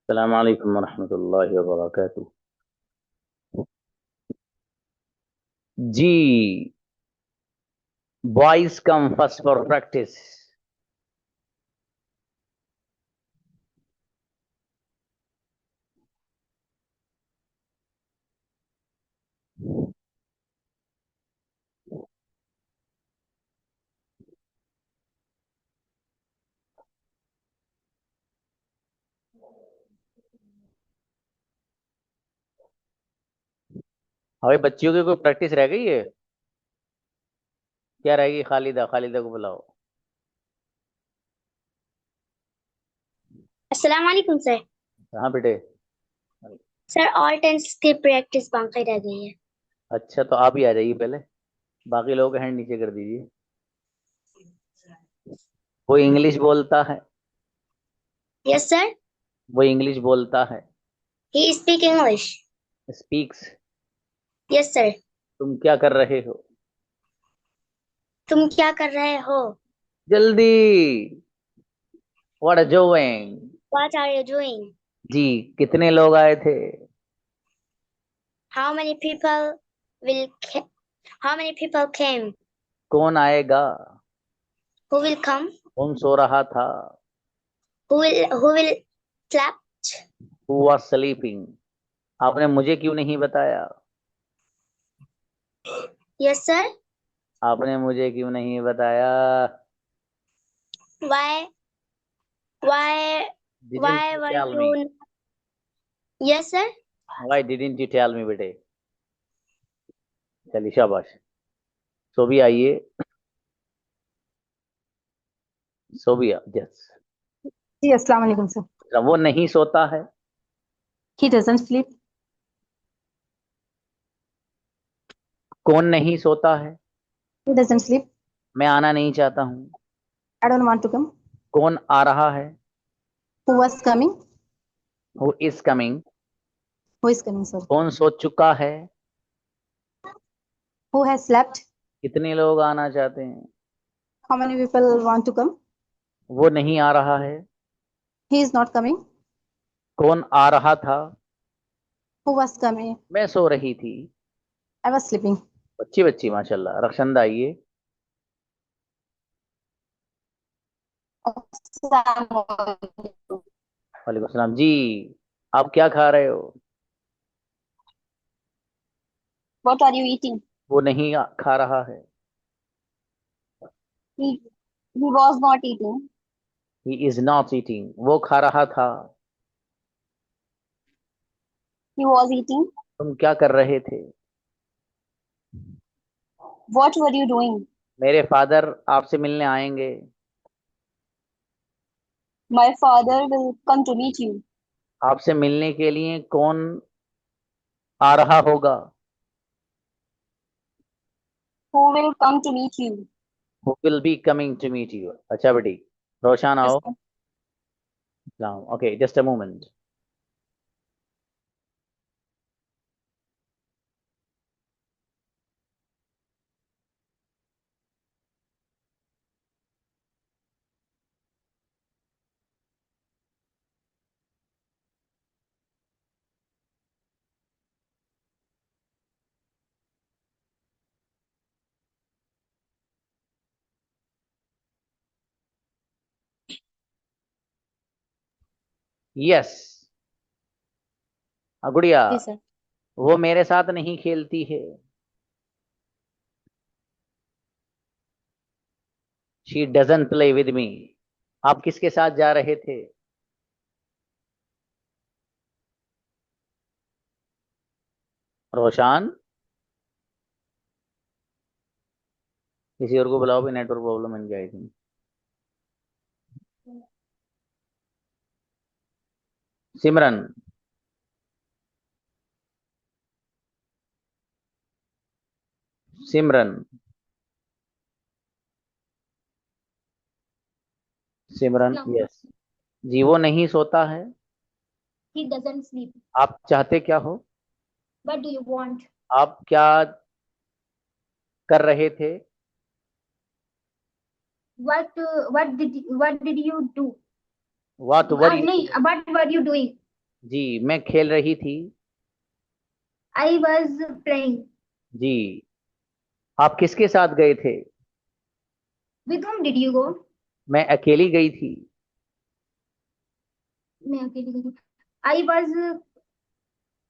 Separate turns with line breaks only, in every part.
अस्सलाम वालेकुम रहमतुल्लाहि व बरकातुहू। जी, boys come first for practice. हमारी बच्चियों की कोई प्रैक्टिस रह गई है? क्या रहेगी? खालिदा, खालिदा को बुलाओ।
अस्सलाम वालेकुम सर।
हाँ बेटे।
सर ऑल टेंस की प्रैक्टिस बाकी रह गई है।
अच्छा, तो आप ही आ जाइए पहले। बाकी लोगों का हैंड नीचे कर दीजिए। वो इंग्लिश बोलता है।
Yes sir.
वो इंग्लिश बोलता है।
He speak English.
Speaks.
Yes sir.
तुम क्या कर रहे हो?
तुम क्या कर रहे हो?
जल्दी। What are doing?
What are you doing?
जी, कितने लोग आए थे?
How many people will how many people came?
कौन आएगा?
Who will come?
कौन सो रहा था?
Who will clap?
Who was sleeping? आपने मुझे क्यों नहीं बताया?
Yes sir.
आपने मुझे क्यों नहीं बताया?
Why why
didn't
why
you
were
tell
you?
Me?
Yes sir.
Why didn't you tell me बेटे? चलिए शाबाश। सो भी आइए। सो भी यस।
जी अस्सलाम वालेकुम सर।
वो नहीं सोता है।
He doesn't sleep.
कौन नहीं सोता है?
He doesn't sleep.
मैं आना नहीं चाहता हूँ।
I don't want to come.
कौन आ रहा है?
Who was coming?
Who is coming?
Who is coming sir?
कौन सो चुका है?
Who has slept?
कितने लोग आना चाहते हैं?
How many people want to come?
वो नहीं आ रहा है।
He is not coming.
कौन आ रहा था?
Who was coming?
मैं सो रही थी।
I was sleeping.
बच्ची बच्ची माशाल्लाह। रक्षंदा आइए। वालेकुम सलाम जी। आप क्या खा रहे हो?
What are you eating?
वो नहीं खा रहा है।
He was not eating.
He is not eating. वो खा रहा था।
He was eating.
तुम क्या कर रहे थे?
What were you doing?
मेरे फादर आपसे मिलने आएंगे।
My father will come to meet you.
आपसे मिलने के लिए कौन आ रहा होगा?
Who will come to meet you?
Who will be coming to meet you? अच्छा बेटी। रोशन आओ। Okay, just a moment. Yes. गुड़िया।
जी सर।
वो मेरे साथ नहीं खेलती है। She doesn't play with me. आप किसके साथ जा रहे थे? रोशन। किसी और को बुलाओ भी, नेटवर्क प्रॉब्लम इनकी आई थी। सिमरन। सिमरन। सिमरन, यस। जी, वो नहीं सोता है।
He doesn't sleep.
आप चाहते क्या हो?
What do you want?
आप क्या कर रहे थे?
What did you do?
What were you
नहीं,
doing?
what were you doing?
जी, मैं खेल रही थी।
I was playing.
जी, आप किसके साथ गए थे?
With whom did you go?
मैं अकेली गई थी।
मैं अकेली गई थी। I was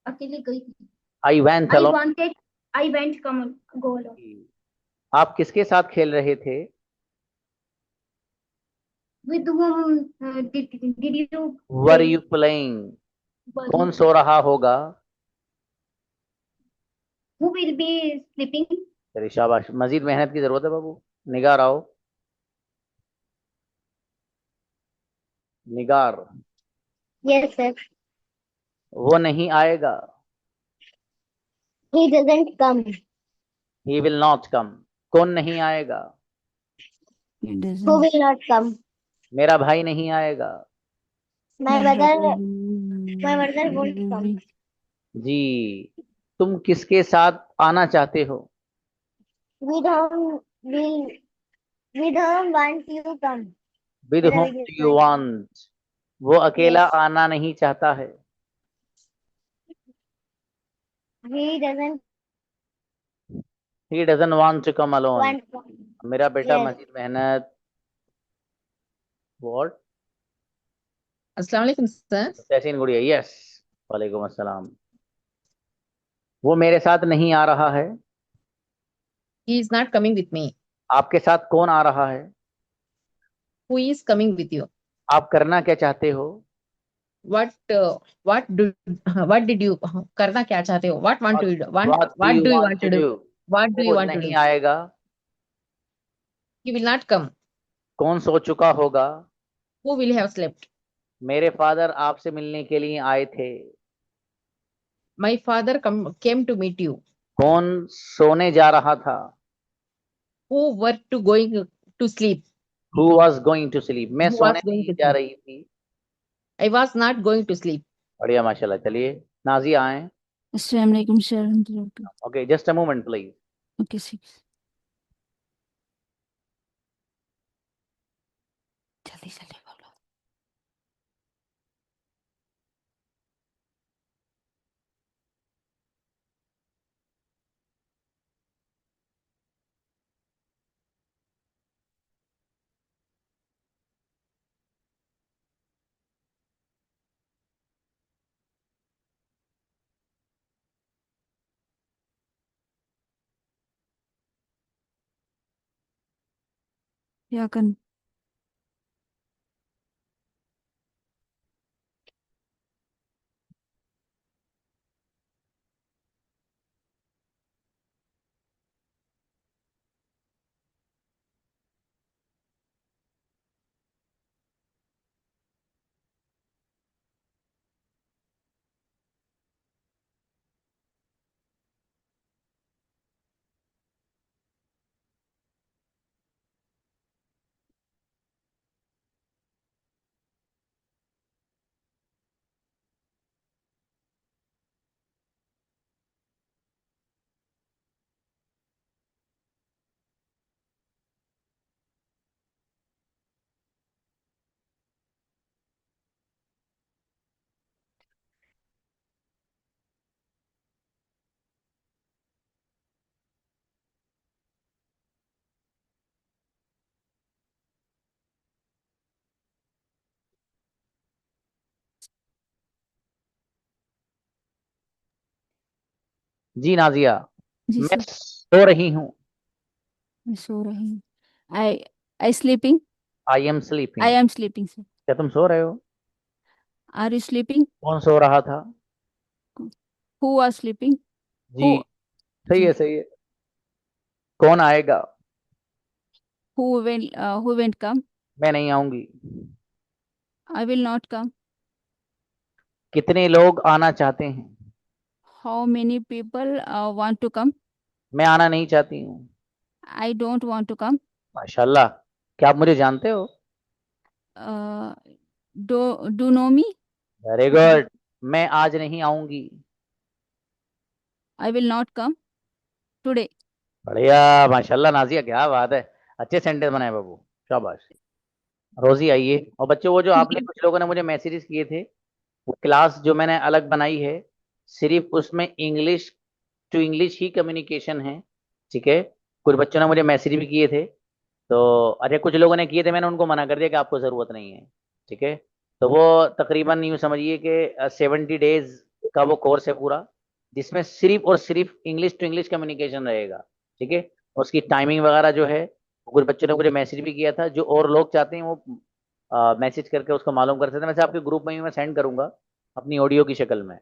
अकेली गई थी।
I went
I
alone.
wanted. I went. Come on, go alone.
आप किसके साथ खेल रहे थे?
With whom did you
were
play?
You playing?
Were
कौन
you
सो
playing?
रहा होगा?
Who will be sleeping?
चलिए शाबाश, मजीद मेहनत की जरूरत है बाबू। निगार आओ। निगार।
Yes, sir.
वो नहीं आएगा।
He doesn't come.
He will not come. कौन नहीं आएगा?
He
Who
doesn't.
will not come?
मेरा भाई नहीं आएगा।
My
My
brother.
brother.
My brother won't come.
जी, तुम किसके साथ आना चाहते हो?
With whom will with whom want you come?
With
मेरा
होम
video
डू यू
नहीं।
वांट? वो अकेला
Yes.
आना नहीं चाहता है।
He doesn't
he doesn't want to come alone.
want.
मेरा बेटा
Yes.
मजीद मेहनत। व्हाट?
अस्सलाम वालेकुम सर।
तहसीन गुड़िया, यस। वालेकुम अस्सलाम। वो मेरे साथ नहीं आ रहा है।
He is not coming with me.
आपके साथ कौन आ रहा है?
Who is coming with you?
आप करना क्या चाहते हो?
What what do what did you करना क्या चाहते हो? What want to want
what do
what
you
do you
want
want
to
to do?
Do?
What do
वो
यू वांट टू
नहीं
डू?
आएगा।
He will not come.
कौन सो चुका होगा?
Who will have slept?
मेरे फादर आपसे मिलने के लिए आए थे।
My father came to meet you.
कौन सोने जा रहा था?
Who were to going to sleep?
Who was going to sleep? मैं
हु
सोने
वाज गोइंग
नहीं
टू
जा
स्लीप?
रही थी।
I was not going to sleep.
बढ़िया, माशाल्लाह। चलिए, नाजिया आए।
Assalamu alaikum, sir.
Okay, just a moment please.
Okay, six. जल्दी जल्दी बोलो. क्या कर?
जी नाजिया,
जी
मैं
सर.
सो रही हूँ।
मैं सो रही हूँ. I sleeping.
I M
I
sleeping.
am sleeping, sir.
क्या तुम सो रहे हो?
Are you sleeping?
कौन सो रहा था?
Who was sleeping?
Ji,
Who?
सही
जी.
है, सही है। कौन आएगा?
Who won't come?
मैं नहीं आऊंगी।
I will not come.
कितने लोग आना चाहते हैं?
How many people want to come?
मैं आना नहीं चाहती हूँ।
I don't want to come.
माशाल्लाह, क्या आप मुझे जानते हो?
Uh, do know me?
Very good. मैं आज नहीं आऊंगी।
I will not come today.
बढ़िया, माशाल्लाह नाजिया, क्या बात है। अच्छे सेंटेंस बनाए बाबू, शाबाश। रोजी आइए। और बच्चों, वो जो आपने कुछ लोगों ने मुझे मैसेजेस किए थे, वो क्लास जो मैंने अलग बनाई है, सिर्फ उसमें इंग्लिश टू इंग्लिश ही कम्युनिकेशन है। ठीक है। कुछ बच्चों ने मुझे मैसेज भी किए थे, तो अरे कुछ लोगों ने किए थे, मैंने उनको मना कर दिया कि आपको ज़रूरत नहीं है। ठीक है। तो वो तकरीबन यूँ समझिए कि 70 डेज का वो कोर्स है पूरा, जिसमें सिर्फ और सिर्फ इंग्लिश टू इंग्लिश कम्युनिकेशन रहेगा। ठीक है। उसकी टाइमिंग वगैरह जो है, कुछ बच्चों ने मुझे मैसेज भी किया था, जो और लोग चाहते हैं वो मैसेज करके उसको मालूम कर सकते हैं। वैसे आपके ग्रुप में ही मैं सेंड करूंगा अपनी ऑडियो की शक्ल में।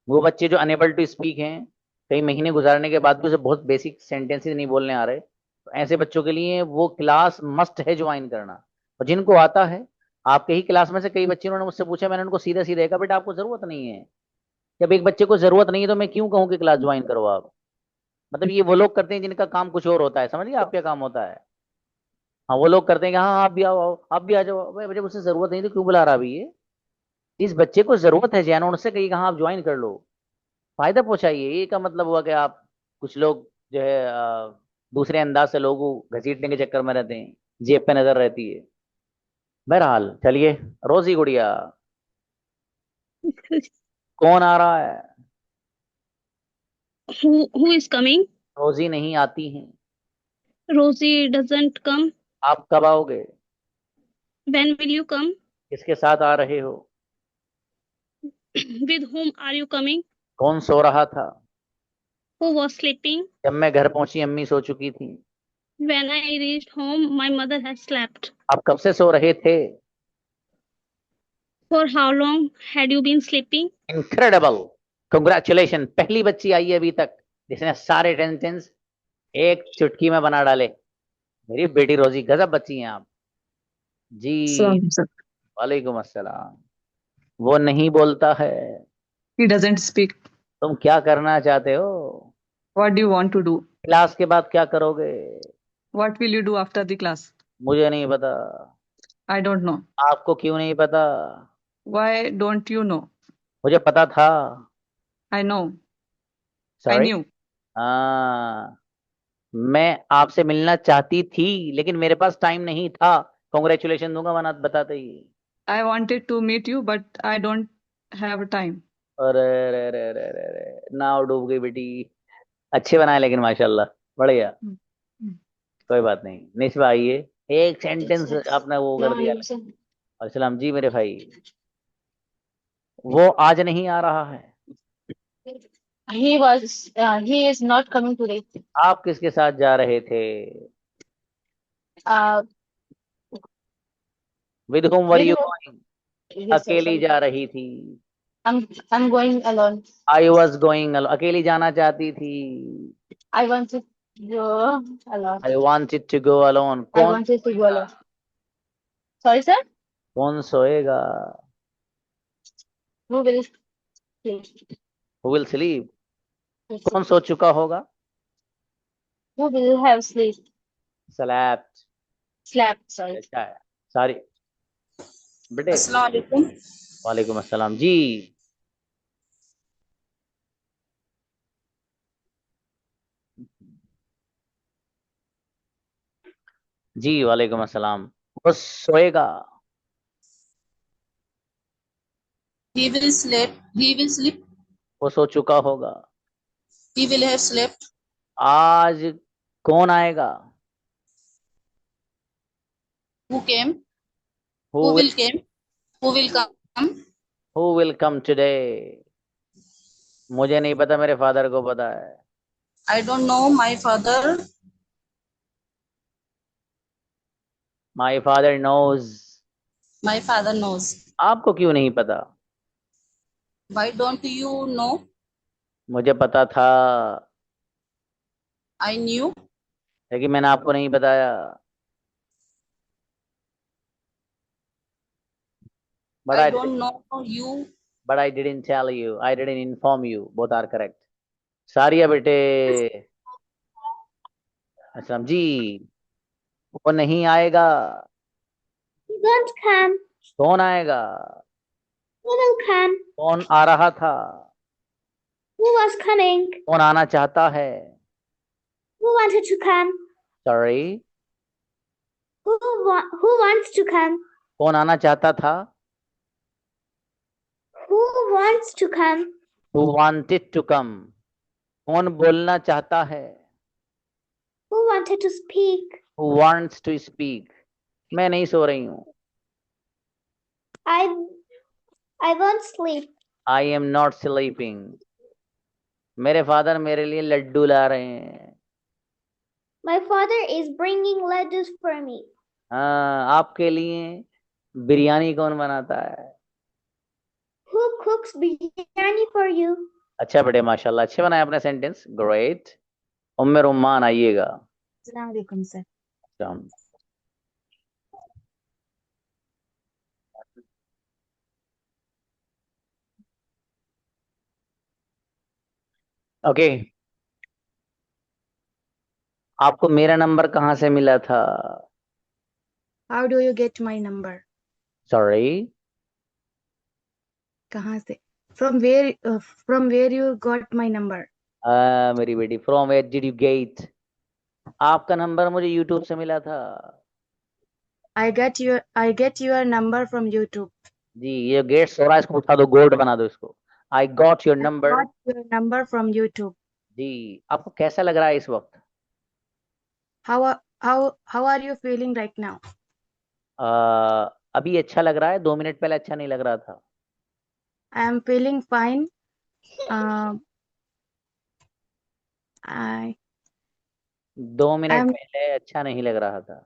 वो बच्चे जो अनेबल टू स्पीक हैं, कई महीने गुजारने के बाद भी उसे बहुत बेसिक सेंटेंसेस नहीं बोलने आ रहे, तो ऐसे बच्चों के लिए वो क्लास मस्ट है ज्वाइन करना। और जिनको आता है, आपके ही क्लास में से कई बच्चे, उन्होंने मुझसे पूछा, मैंने उनको सीधा सीधा कहा बेटा आपको जरूरत नहीं है। जब एक बच्चे को जरूरत नहीं है तो मैं क्यों कहूँ कि क्लास ज्वाइन करो आप। मतलब ये वो लोग करते हैं जिनका काम कुछ और होता है, समझिए आप क्या काम होता है। हाँ, वो लोग करते हैं कि हाँ आप भी आओ आओ आप भी आ जाओ। भाई जब उसे जरूरत नहीं तो क्यों बुला रहा अभी ये। इस बच्चे को जरूरत है जैन, उनसे कही कहाँ आप ज्वाइन कर लो, फायदा पहुंचाइए। ये का मतलब हुआ कि आप, कुछ लोग जो है दूसरे अंदाज से लोगों को घसीटने के चक्कर में रहते हैं, जेब पे नजर रहती है। बहरहाल चलिए, रोजी गुड़िया कौन आ रहा है।
Who is coming?
रोजी नहीं आती हैं।
Rosie doesn't come.
आप कब आओगे।
When will you come?
किसके साथ आ रहे हो।
With whom are you coming?
कौन सो रहा था।
Who was sleeping?
जब मैं घर पहुंची अम्मी सो चुकी थी।
When I reached home, my mother has slept.
आप कब से सो रहे थे।
For how long had you been sleeping?
Incredible, congratulation, पहली बच्ची आई है अभी तक जिसने सारे टेंसेंस एक चुटकी में बना डाले। मेरी बेटी रोजी, गजब बच्ची हैं आप जी।
Salam, sir.
वालेकुम अस्सलाम। वो नहीं बोलता है।
He doesn't speak.
तुम क्या करना चाहते हो।
What do you want to do?
Class के बाद क्या करोगे।
What will you do after the class?
मुझे नहीं पता।
I don't know.
आपको क्यों नहीं पता।
Why don't you know?
मुझे पता था।
I know. I
sorry.
knew.
हाँ, मैं आपसे मिलना चाहती थी लेकिन मेरे पास टाइम नहीं था। कॉन्ग्रेचुलेशन दूंगा वरना बताते ही।
I wanted to meet you, but I don't have time.
अरे अरे अरे अरे अरे अरे, नाव डूब गई बेटी। अच्छे बनाए लेकिन माशाल्लाह, बढ़िया।
Hmm. Hmm.
कोई बात नहीं, निस्बा आइए। एक सेंटेंस आपने वो कर दिया। और सलाम जी मेरे भाई। वो आज नहीं आ रहा है।
He is not coming today.
आप किसके साथ जा रहे थे।
Uh,
with home were
with
you
whom?
Going.
Yes, sir,
अकेली
sorry.
जा रही थी।
I'm going alone.
I was going, अकेली जाना चाहती थी।
I want to go alone.
I wanted to go alone.
I
कौन
wanted to go alone. Sorry, sir.
कौन सोएगा।
Who will sleep?
Who will sleep.
Yes.
कौन सो चुका होगा।
Who will have sleep?
Slept.
Slept. Sorry.
अच्छा है सारी बेटे।
अस्सलाम वालेकुम।
वालेकुम अस्सलाम जी। जी वालेकुम अस्सलाम। वो सोएगा।
He will sleep. He will sleep.
वो सो चुका होगा।
He will have slept.
आज कौन आएगा।
Who came?
Who
Who will came? Who will come?
Will come today. मुझे नहीं पता, मेरे फादर को पता है।
I don't know. My father.
My father knows.
My father knows.
आपको क्यों नहीं पता।
Why don't you know?
मुझे पता था
I knew.
लेकिन मैंने आपको नहीं बताया। But
I
I
don't know you.
but I didn't tell you. I didn't inform you. Both are correct. सारिया बेटे। असलम जी। वो नहीं आएगा।
He won't come.
कौन आएगा।
Who will come?
कौन आ रहा था।
Who was coming?
कौन आना चाहता है।
Who wanted to come?
Sorry.
Who wants to come?
कौन आना चाहता था।
wants to come?
Who wanted to come? कौन बोलना चाहता है?
Who wanted to speak?
Who wants to speak? मैं नहीं सो रही हूँ.
I I won't sleep.
I am not sleeping. मेरे फादर मेरे लिए लड्डू ला रहे हैं.
My father is bringing laddus for me.
हाँ, आपके लिए बिरयानी कौन बनाता है?
Who cooks biryani for you?
अच्छा बेटे, माशाल्लाह, अच्छे बनाए अपने सेंटेंस. ग्रेट. उम्मे रुमान आइएगा.
अस्सलाम वालेकुम सर।
ओके. आपको मेरा नंबर कहाँ से मिला था?
How do you get my number?
Sorry.
कहाँ से? From where you got my number?
मेरी बेटी, from where did you get? आपका नंबर मुझे यूट्यूब से मिला था.
I get your number from YouTube.
जी, ये गेट सो रहा है, इसको उठा दो, गोल्ड बना दो इसको. I got your
I
number.
got your number from YouTube.
जी, आपको कैसा लग रहा है इस वक्त?
How are you feeling right now?
अभी अच्छा लग रहा है, 2 मिनट पहले अच्छा नहीं लग रहा था.
I am feeling fine. I
2 minute
I'm
पहले अच्छा नहीं लग रहा था.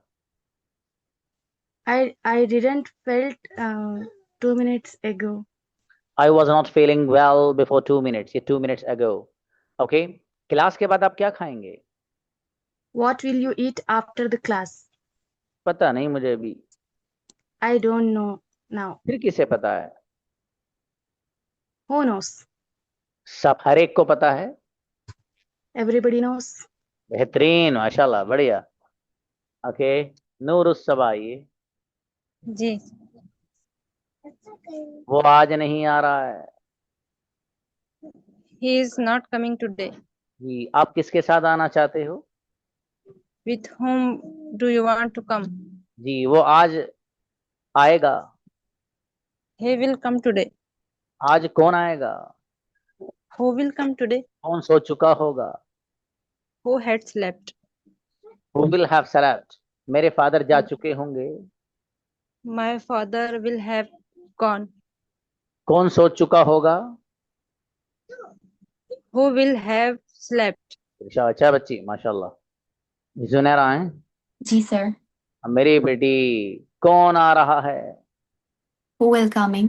I didn't felt 2 minutes ago.
I was not feeling well before 2 minutes. ये 2 minutes ago. Okay. क्लास के बाद आप क्या खाएंगे?
What will you eat after the class?
पता नहीं मुझे अभी.
I don't know now.
फिर किसे पता है?
Who knows?
सब, हर एक को पता है.
Everybody knows.
बेहतरीन, माशाल्लाह, बढ़िया. ओके. नूरुस सबा, ये
जी
वो आज नहीं आ रहा है.
he is not coming today.
जी, आप किसके साथ आना चाहते हो?
With whom do you want to come?
जी, वो आज आएगा.
He will come today.
आज कौन आएगा?
Who will come today?
कौन सो चुका होगा?
Who had slept?
Who will have slept? मेरे फादर जा चुके होंगे.
My father will have gone.
कौन सो चुका होगा?
Who will have slept?
अच्छा बच्ची, माशाल्लाह. जुनैरा हैं.
जी सर.
अब मेरी बेटी, कौन आ रहा है?
Who will coming?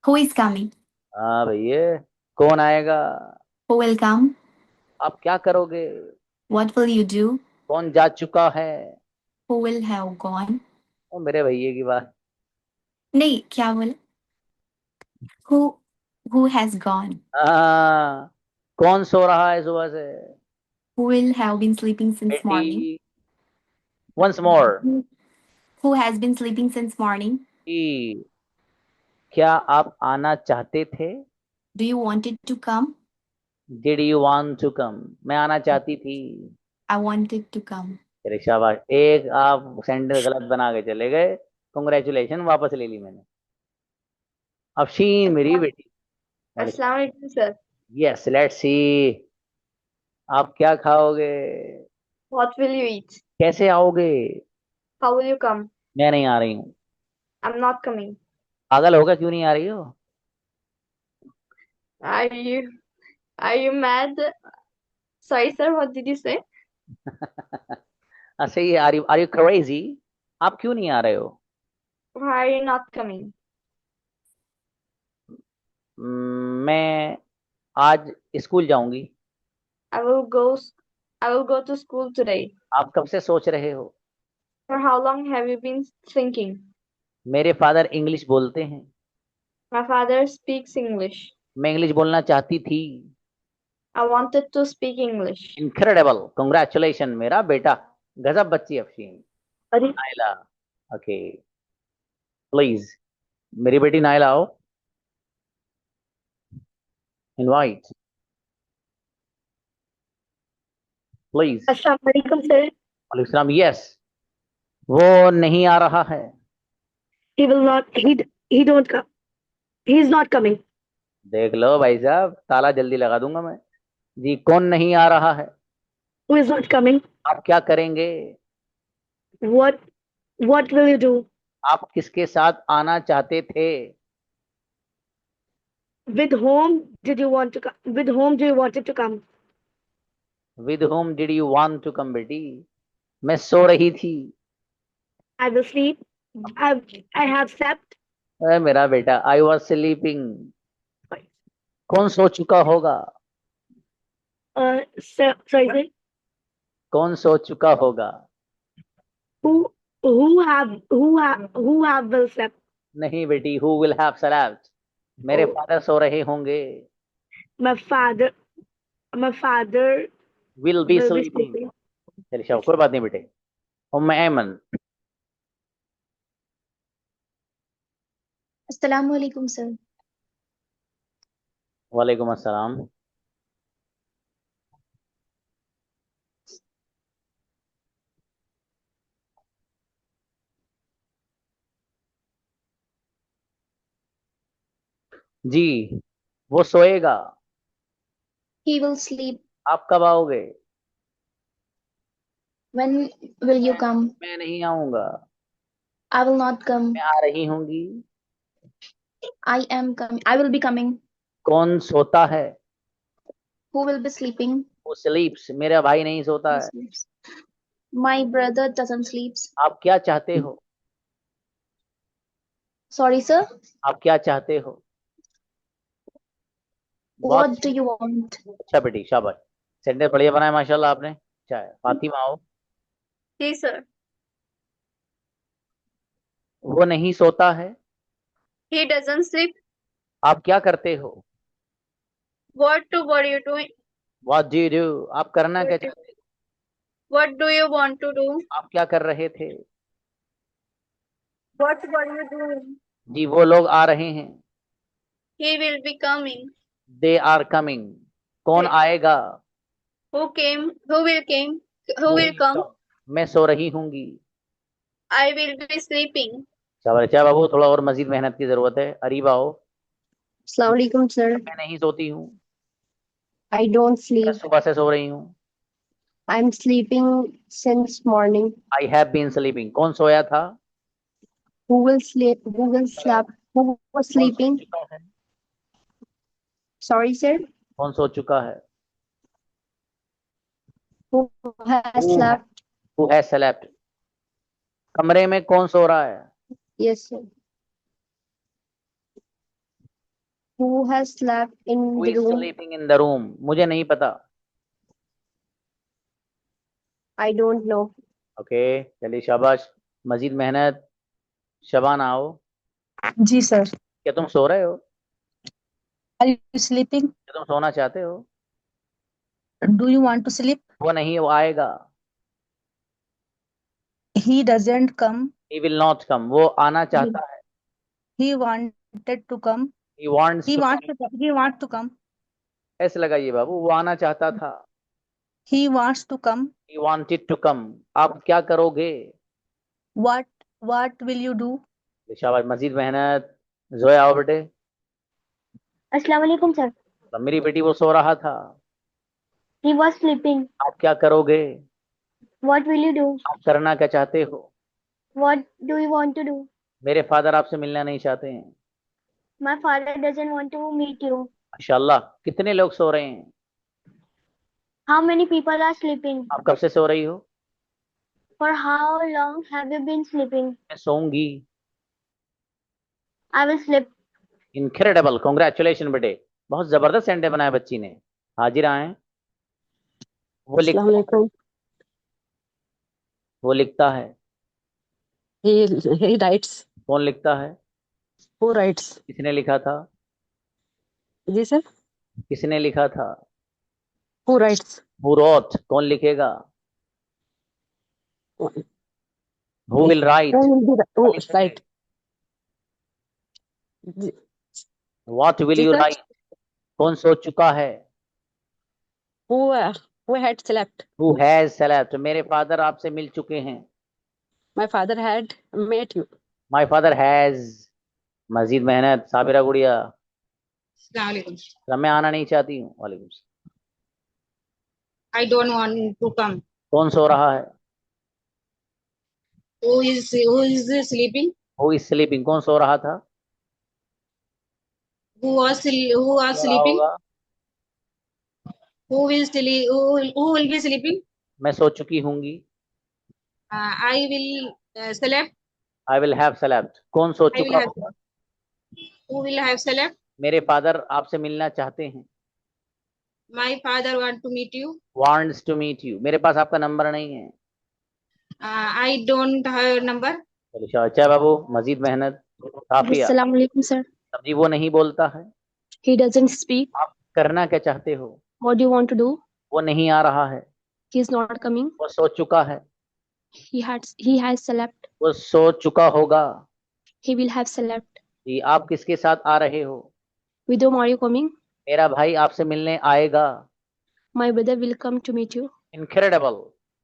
Who is coming?
हाँ भैया, कौन आएगा?
Who will come?
आप क्या करोगे?
What will you do?
कौन जा चुका है?
Who will have gone?
ओ मेरे भैया की बात.
नहीं, क्या बोला? Who has gone?
हाँ, कौन सो रहा है सुबह से?
Who will have been sleeping since morning?
बेटी, once more.
Who has been sleeping since morning?
कि क्या आप आना चाहते थे?
Do you wanted to come?
Did you want to come? मैं आना चाहती थी.
I wanted to come.
अरे शाबाश, एक आप सेंटेंस गलत बना के चले गए. कांग्रेचुलेशन, वापस ले ली मैंने. अफशीन मेरी बेटी.
अस्सलाम वालेकुम सर।
Yes, let's see. आप क्या खाओगे?
What will you eat?
कैसे आओगे?
How will you come?
मैं नहीं आ रही हूँ.
I'm not coming.
पागल होगा, क्यों नहीं आ रही हो?
Are you mad? Sorry sir, what did you say?
अच्छा, ये आर यू क्रेजी? आप क्यों नहीं आ रहे हो?
Why are you not coming?
मैं आज स्कूल जाऊंगी.
I will go to school today.
आप कब से सोच रहे हो?
For how long have you been thinking?
मेरे फादर इंग्लिश बोलते हैं.
My father speaks English.
मैं इंग्लिश बोलना चाहती थी.
I wanted to speak English.
Incredible, congratulation मेरा बेटा. गजब बच्ची अफशीन.
अरे
नाइला. ओके, प्लीज मेरी बेटी नाइला आओ. Invite please.
अस्सलाम वालेकुम सर।
वालेकुम सलाम. यस, वो नहीं आ रहा है.
He will not. He don't come. He is not coming.
देख लो भाई साहब, ताला जल्दी लगा दूंगा मैं। जी, कौन नहीं आ रहा है?
Who is not coming?
आप क्या करेंगे?
What What will you do?
आप किसके साथ आना चाहते थे?
With whom did you want to come? With whom do you wanted to come?
With home did you want to come बेटी? मैं सो रही थी।
I will sleep. I I have slept.
अरे मेरा बेटा, आई वॉज स्लीपिंग। कौन सो चुका होगा?
Sorry, sir.
कौन सो चुका होगा?
Who have will slept?
नहीं बेटी, हु विल हैव slept? मेरे फादर सो रहे होंगे।
My father. My father
will be
will be
sleeping.
sleeping.
चलिए शाबाश, कोई बात नहीं बेटे। उम्म ऐमन।
अस्सलाम वालेकुम सर।
वालेकुम अस्सलाम। जी, वो सोएगा।
He will sleep.
आप कब आओगे?
When will you come?
मैं नहीं आऊंगा।
I will not come.
मैं आ रही होंगी।
I am coming. I will be coming.
कौन सोता है?
Who will be sleeping?
वो स्लीप्स। मेरा भाई नहीं सोता
Who
है।
sleeps? My brother doesn't sleeps.
आप क्या चाहते हो?
Sorry, sir.
आप क्या चाहते हो? बहुत
What do you want?
अच्छा बेटी, शाबाश। सेंटेंस बढ़िया बनाया माशाल्लाह आपने। अच्छा है। फातिमा आओ।
जी सर।
वो नहीं सोता है।
He doesn't sleep.
आप क्या करते हो?
What are you doing?
What do you do? आप करना क्या चाहते हो?
What do you want to do?
आप क्या कर रहे थे?
What were you doing?
जी, वो लोग आ रहे हैं।
He will be coming.
They are coming. कौन आएगा?
Who came? Who will came? Who
Who
will
will
come?
come? मैं सो रही होंगी।
I will be sleeping.
शाबाश। अच्छा बाबू, थोड़ा और मजीद मेहनत की जरूरत है। अरीबा आओ।
Assalamu alaikum, sir.
मैं नहीं सोती हूँ।
I don't
मैं
sleep.
सुबह से सो रही हूँ।
I'm sleeping since morning.
I have been sleeping. कौन सोया था?
Who will sleep? Who will sleep? Who was
कौन सो
sleeping?
चुका है?
Sorry, sir.
कौन सो चुका है?
Who has
Who
slept?
who has slept? कमरे में कौन सो रहा है?
Yes, sir. Who has slept in
Who
the
is
room?
sleeping in the room? मुझे नहीं पता।
I don't know.
ओके, चलिए शाबाश। मजीद मेहनत। शबान आओ।
जी सर।
क्या तुम सो रहे हो?
Are you sleeping?
क्या तुम सोना चाहते हो?
Do you want to sleep?
वो नहीं, वो आएगा।
He doesn't come.
He will not come। वो आना चाहता है।
He wanted to come.
He wants
He
to
wants
come।
to come. He wants to come.
ऐसे लगाइए बाबू, वो आना चाहता था।
He wants to come.
He wanted to come। आप क्या करोगे?
What will you do?
शाबाश, मजीद मेहनत। जोया आओ बेटे।
Assalamu alaikum, sir.
तो मेरी बेटी, वो सो रहा था।
He was sleeping.
आप क्या करोगे?
What will you do?
आप करना क्या चाहते हो?
What do you want to do?
मेरे फादर आपसे मिलना नहीं चाहते हैं।
My father doesn't want to meet you.
माशाल्लाह, कितने लोग सो रहे हैं?
How many people are sleeping?
आप कब से सो रही हो?
For how long have you been sleeping?
मैं सोऊंगी।
I will sleep.
Incredible, congratulation बेटे। बहुत जबरदस्त सेंटेंस बनाया बच्ची ने। हाजिर आए। वो लिख
Assalamu alaikum.
वो लिखता है।
He writes.
कौन लिखता है?
Who writes?
किसने लिखा था?
जी सर।
किसने लिखा था?
Who writes?
Who wrote. कौन लिखेगा? Who will write.
Who write?
What will
जी
यू
सर।
राइट? कौन सो चुका है?
Who had slept?
Who has slept. मेरे फादर आपसे मिल चुके हैं।
My father had met you.
My father has. मजीद मेहनत। साबिरा गुड़िया।
Assalamu alaikum.
तो मैं आना नहीं चाहती हूँ। वालेकुम सलाम।
I don't want to come.
कौन सो रहा है?
Who is sleeping?
Who is sleeping? कौन सो रहा था?
Who was
सो रहा
sleeping?
होगा।
Who will be sleeping?
मैं सो चुकी हूँगी।
I will slept.
I will have slept. कौन सो
I will
चुका
have.
होगा?
Who will have slept?
मेरे फादर आपसे मिलना चाहते हैं।
My father want to meet you.
Wants to meet you. मेरे पास आपका नंबर नहीं है।
I don't have your number.
चलो शाबाश। अच्छा बाबू, मजीद मेहनत काफिया।
Assalamu alaikum, sir.
सब्जी वो नहीं बोलता है।
He doesn't speak.
आप करना क्या चाहते हो?
What do you want to do?
वो नहीं आ रहा है।
He is not coming.
वो सो चुका है।
He has slept.
वो सो चुका होगा।
He will have slept.
जी, आप किसके साथ आ रहे हो?
With whom are you coming?
मेरा भाई आपसे मिलने आएगा।
My brother will come to meet you.
Incredible.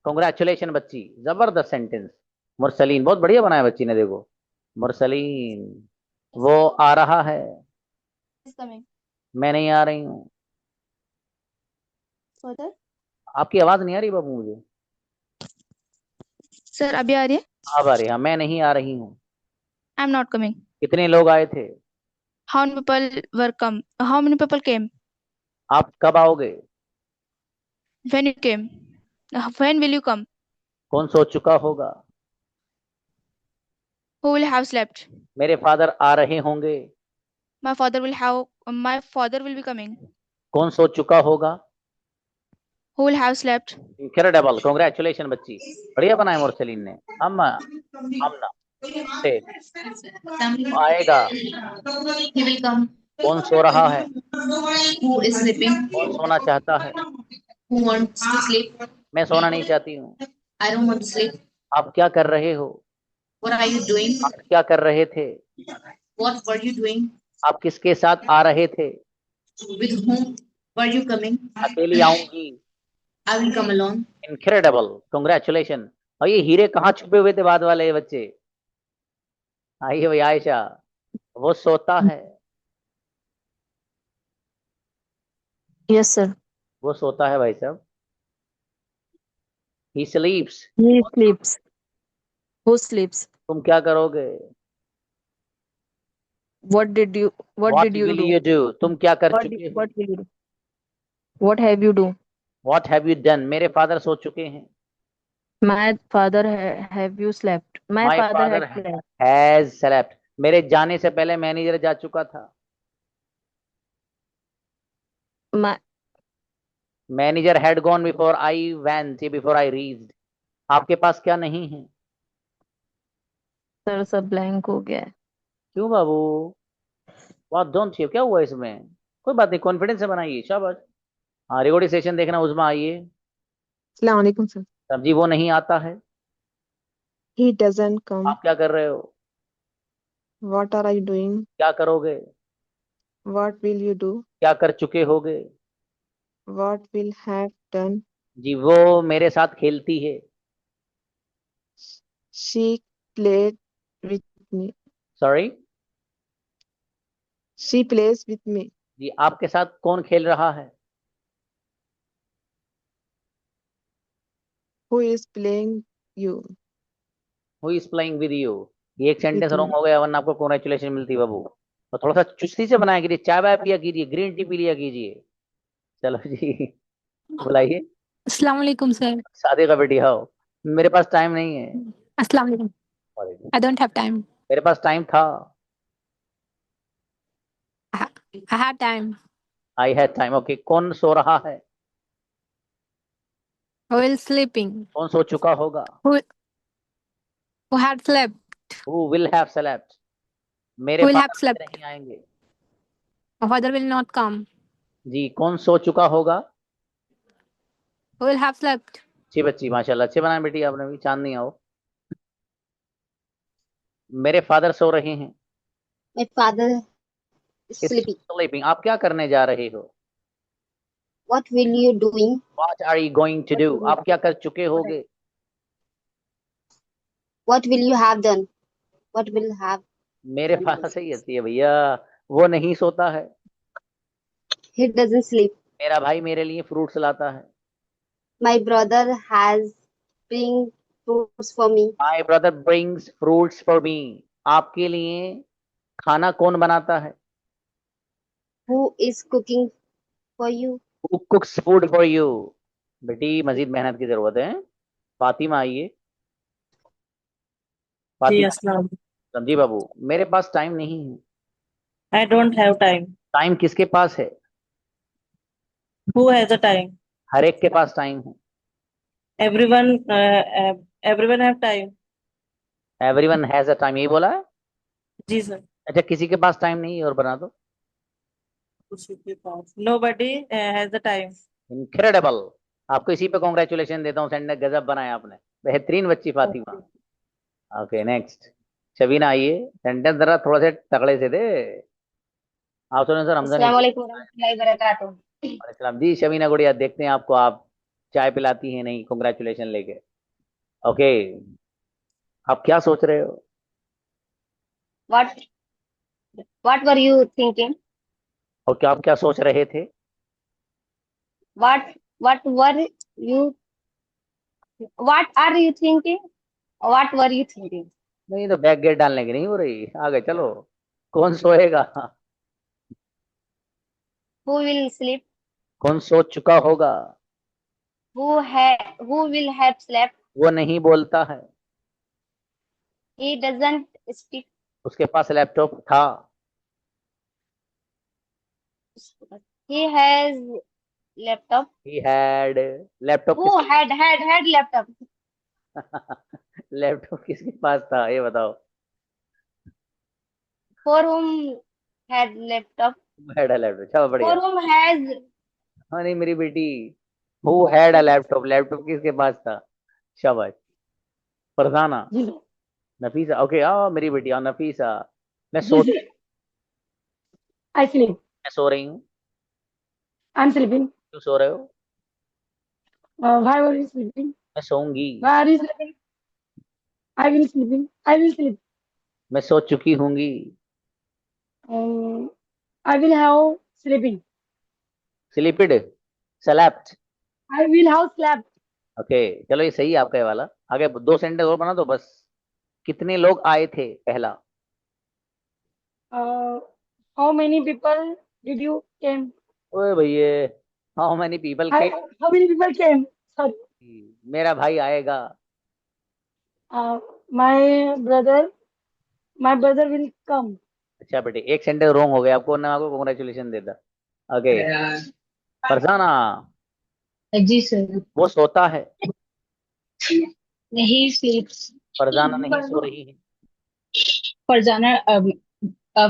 Congratulation बच्ची, जबरदस्त सेंटेंस। मुरसलीन बहुत बढ़िया बनाया बच्ची ने, देखो। मुरसलीन वो आ रहा है।
He's coming.
मैं नहीं आ रही हूँ।
Further?
आपकी आवाज नहीं आ रही बाबू मुझे।
Sir, अभी आ रही है?
अब आ रही है। मैं नहीं आ रही हूँ।
I'm not coming.
कितने लोग आए थे?
How many people were come? How many people came?
आप कब आओगे?
When you came? When will you come?
कौन सो चुका होगा?
Who will have slept?
मेरे फादर आ रहे होंगे।
My father will be coming.
कौन सो चुका होगा?
Who will have slept?
Incredible. Congratulation बच्ची, बढ़िया बनाया मुरसलीन ने। अम्मा अम्ना से आएगा।
He will come.
कौन सो रहा है?
Who is sleeping?
कौन सोना चाहता है?
Who wants to sleep?
मैं सोना नहीं चाहती हूँ।
I don't want to sleep.
आप क्या कर रहे हो?
What are you doing?
आप क्या कर रहे थे?
What were you doing?
आप किसके साथ आ रहे थे?
With whom were you coming?
अकेली आऊंगी।
I will come alone.
Incredible, congratulation. और ये हीरे कहाँ छुपे हुए थे बाद वाले बच्चे? आइए भाई आयशा। वो सोता है।
Yes, sir.
वो सोता है भाई साहब। ही स्लीप्स।
He sleeps. Who sleeps?
तुम क्या करोगे?
What did you
What will you do? तुम क्या कर चुके हो?
will you do? What have you do?
What have you done? मेरे फादर सो चुके हैं।
My father have you slept? My
My
father
father
had slept.
has slept. मेरे जाने से पहले मैनेजर जा चुका था।
My
manager had gone before I went, before I reached. आपके पास क्या नहीं है?
सर सब ब्लैंक हो गया है।
क्यों बाबू? What don't you? क्या हुआ इसमें? कोई बात नहीं, कॉन्फिडेंस से बनाइए। शाबाश। हाँ, रिकॉर्डिंग सेशन देखना। उजमा आइए।
अस्सलाम वालेकुम सर।
सब्जी वो नहीं आता है।
He doesn't come.
आप क्या कर रहे हो?
What are you doing?
क्या करोगे?
What will you do?
क्या कर चुके होगे?
What will have done?
जी, वो मेरे साथ खेलती है।
She played with me.
Sorry.
She plays with me.
जी, आपके साथ कौन खेल रहा है?
Who is playing you?
Who is playing with you. ये एक सेंटेंस
With
रॉन्ग
you.
हो गया, वरना आपको कॉन्ग्रेचुलेशन मिलती बाबू। तो थोड़ा सा चुस्ती से बनाया कीजिए। चाय वाय पिया कीजिए, ग्रीन टी पी लिया कीजिए। चलो जी, बुलाइए।
अस्सलाम वालेकुम सर।
शादी का बेटी हो। मेरे पास टाइम नहीं है।
अस्सलाम वालेकुम।
Sorry।
I don't have time.
मेरे पास टाइम था।
I had time.
I had time. Okay. कौन सो रहा है?
While sleeping.
कौन सो चुका होगा?
Who had slept?
Who will have slept. मेरे
Who will have
father
slept?
नहीं आएंगे।
My father will not come.
जी, कौन सो चुका होगा?
Who will have slept?
अच्छी बच्ची, माशाल्लाह, अच्छे बनाए बेटी आपने भी। चांदनी आओ। मेरे फादर सो रहे हैं।
My father is sleeping.
Sleeping. आप क्या करने जा रहे हो?
What will you doing?
What are you going to do? आप क्या कर चुके होगे?
What will you have done? What will have?
मेरे फादर सही है भैया। वो नहीं सोता है।
He doesn't sleep.
मेरा भाई मेरे लिए फ्रूट्स लाता है।
My brother has bring fruits for me.
My brother brings fruits for me. आपके लिए खाना कौन बनाता है?
Who is cooking for you?
Who कुक्स food for you? बेटी मजीद मेहनत की जरूरत है। फातिमा आइए।
जी
फातिमा।
अस्सलाम।
समझी बाबू, मेरे पास टाइम नहीं है।
I don't have time.
Time किसके पास है?
Who has a time?
हर एक के पास टाइम है।
Everyone, everyone have time.
Everyone has a time, यही बोला है।
जी सर।
अच्छा, किसी के पास टाइम नहीं है और बना दो।
उसी के पास। Nobody has the time.
Incredible. आपको इसी पे कॉन्ग्रेचुलेशन देता हूँ, सेंड गजब बनाया आपने। बेहतरीन बच्ची फातिमा। Okay next. शबीना आइए। सेंटेंस जरा थोड़ा से तगड़े से दे। आप सुनो सर, हमजा नहीं।
अस्सलाम वालेकुम warahmatullahi wabarakatuh.
वालेकुम जी। शबीना गुड़िया, देखते हैं आपको, आप चाय पिलाती हैं नहीं कॉन्ग्रेचुलेशन लेके। ओके, आप क्या सोच रहे हो?
What were you thinking?
और क्या आप क्या सोच रहे थे?
What were you what are you thinking? What were you thinking?
नहीं तो बैक गेट डालने की नहीं हो रही, आगे चलो। कौन सोएगा?
Who will sleep?
कौन सो चुका होगा?
Who will have slept?
वो नहीं बोलता है।
He doesn't speak.
उसके पास लैपटॉप था।
He has laptop.
He had laptop.
Who had laptop?
Laptop किसके पास था ये बताओ।
For whom had laptop?
Had a laptop, चलो
For
बढ़िया।
whom has
हाँ नहीं मेरी बेटी, who had a laptop, laptop किसके पास था? शाबाश। फरजाना। नफीसा, ओके आओ मेरी बेटी, आओ नफीसा। मैं सो
I sleep.
मैं सो रही हूँ।
I'm sleeping.
क्यों सो रहे हो?
Why are you sleeping?
मैं सोऊंगी।
Why are you sleeping? I will sleeping. I will sleep.
मैं सो चुकी होंगी।
I will have sleeping.
Sleeped, slept.
I will have slept.
Okay चलो, ये सही है आपका ये वाला। आगे दो सेंटेंस और बना दो बस। कितने लोग आए थे पहला?
How many people did you came?
ओए भैया, हाउ मेनी पीपल के?
How many people came? Sorry.
मेरा भाई आएगा।
My brother will come.
अच्छा बेटे, एक सेंटेंस रॉन्ग हो गया आपको, ना आपको कॉन्ग्रेचुलेशन देता। ओके, फरजाना।
जी सर।
वो सोता है।
He sleeps.
फरजाना नहीं सो रही है।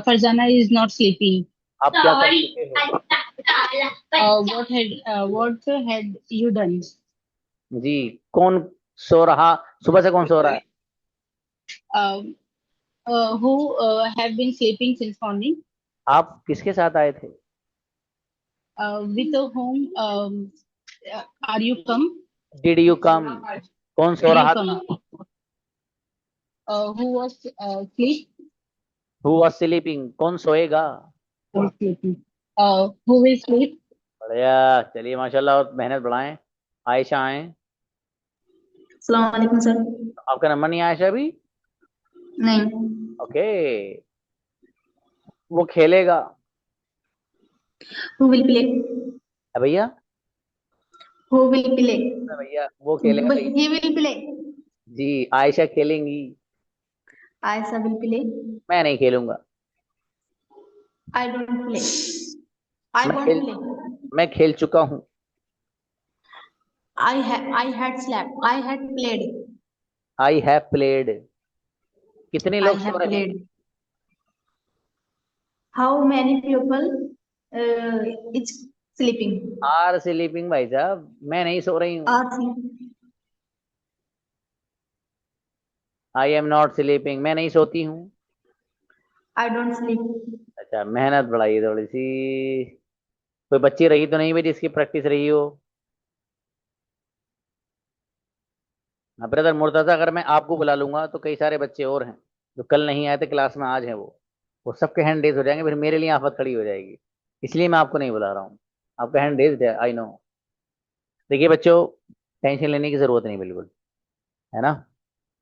Farzana is not sleeping.
आप क्या कर चुके हो?
What had you done?
जी, कौन सो रहा? सुबह से कौन सो रहा है?
Um, who have been sleeping since morning?
आप किसके साथ आए थे?
With whom are you come?
Did you come? कौन सो
Did you
रहा
come?
था?
Who was sleep?
Who was sleeping? कौन सोएगा?
Was sleeping. Who will sleep?
बढ़िया, चलिए माशाल्लाह, और मेहनत बढ़ाएं। आयशा आए।
अस्सलाम वालेकुम सर।
आपका नंबर नहीं आया आयशा अभी?
नहीं।
ओके, वो खेलेगा।
Who will play?
भैया,
Who will play?
भैया वो खेलेगा।
He will play.
Ji, Ayesha खेलेंगी।
Aisha will play.
मैं नहीं खेलूंगा।
I don't play. I
मैं
won't
खेल
play.
मैं खेल चुका हूँ।
I had slept. I had played.
I have played. कितने
I
लोग सो
have
रहे हैं?
played. How many people is sleeping?
Are sleeping भाई साहब, मैं नहीं सो रही हूँ।
Are sleeping.
I am not sleeping, मैं नहीं सोती हूँ।
I don't sleep.
अच्छा, मेहनत बढ़ाइए थोड़ी सी। कोई बच्ची रही तो नहीं भाई जिसकी प्रैक्टिस रही हो? हाँ ब्रदर मुर्तजा, अगर मैं आपको बुला लूंगा तो कई सारे बच्चे और हैं जो कल नहीं आए थे क्लास में, आज हैं वो सबके हैंड रेज हो जाएंगे, फिर मेरे लिए आफत खड़ी हो जाएगी। इसलिए मैं आपको नहीं बुला रहा हूँ। आपका हैंड रेज्ड है, आई नो। देखिए बच्चों, टेंशन लेने की जरूरत नहीं बिल्कुल, है ना।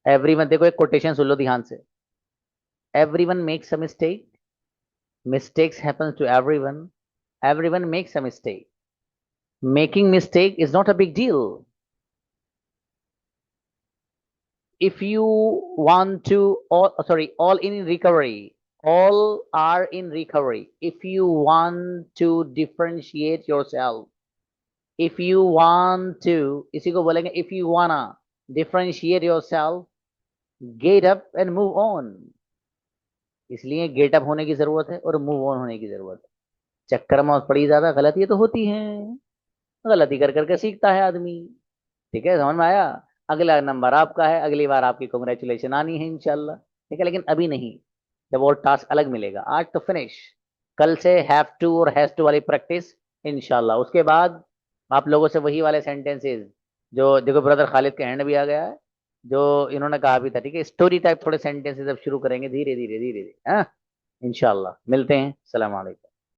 एवरीवन, देखो एक कोटेशन सुन लो ध्यान से। Everyone makes a mistake, mistakes happens to everyone, everyone makes a mistake, making mistake is not a big deal. If you want to, all in recovery, all are in recovery. If you want to differentiate yourself, if you want to, इसी को बोलेंगे if you wanna differentiate yourself, get up and move on। इसलिए get up होने की जरूरत है और move on होने की जरूरत है। चक्कर में पड़ी ज्यादा गलतियां तो होती हैं, गलती कर करके सीखता है आदमी। ठीक है, समझ में आया। अगला नंबर आपका है, अगली बार आपकी कॉन्ग्रेचुलेशन आनी है इंशाल्लाह। ठीक है, लेकिन अभी नहीं, जब और टास्क अलग मिलेगा। आज तो फिनिश, कल से हैव टू और हैज टू वाली प्रैक्टिस इंशाल्लाह। उसके बाद आप लोगों से वही वाले सेंटेंसेस जो, देखो ब्रदर खालिद का हैंड भी आ गया है, जो इन्होंने कहा भी था। ठीक है, स्टोरी टाइप थोड़े सेंटेंसेस अब शुरू करेंगे धीरे धीरे धीरे धीरे, हाँ इंशाल्लाह। मिलते हैं, सलाम वालेकुम।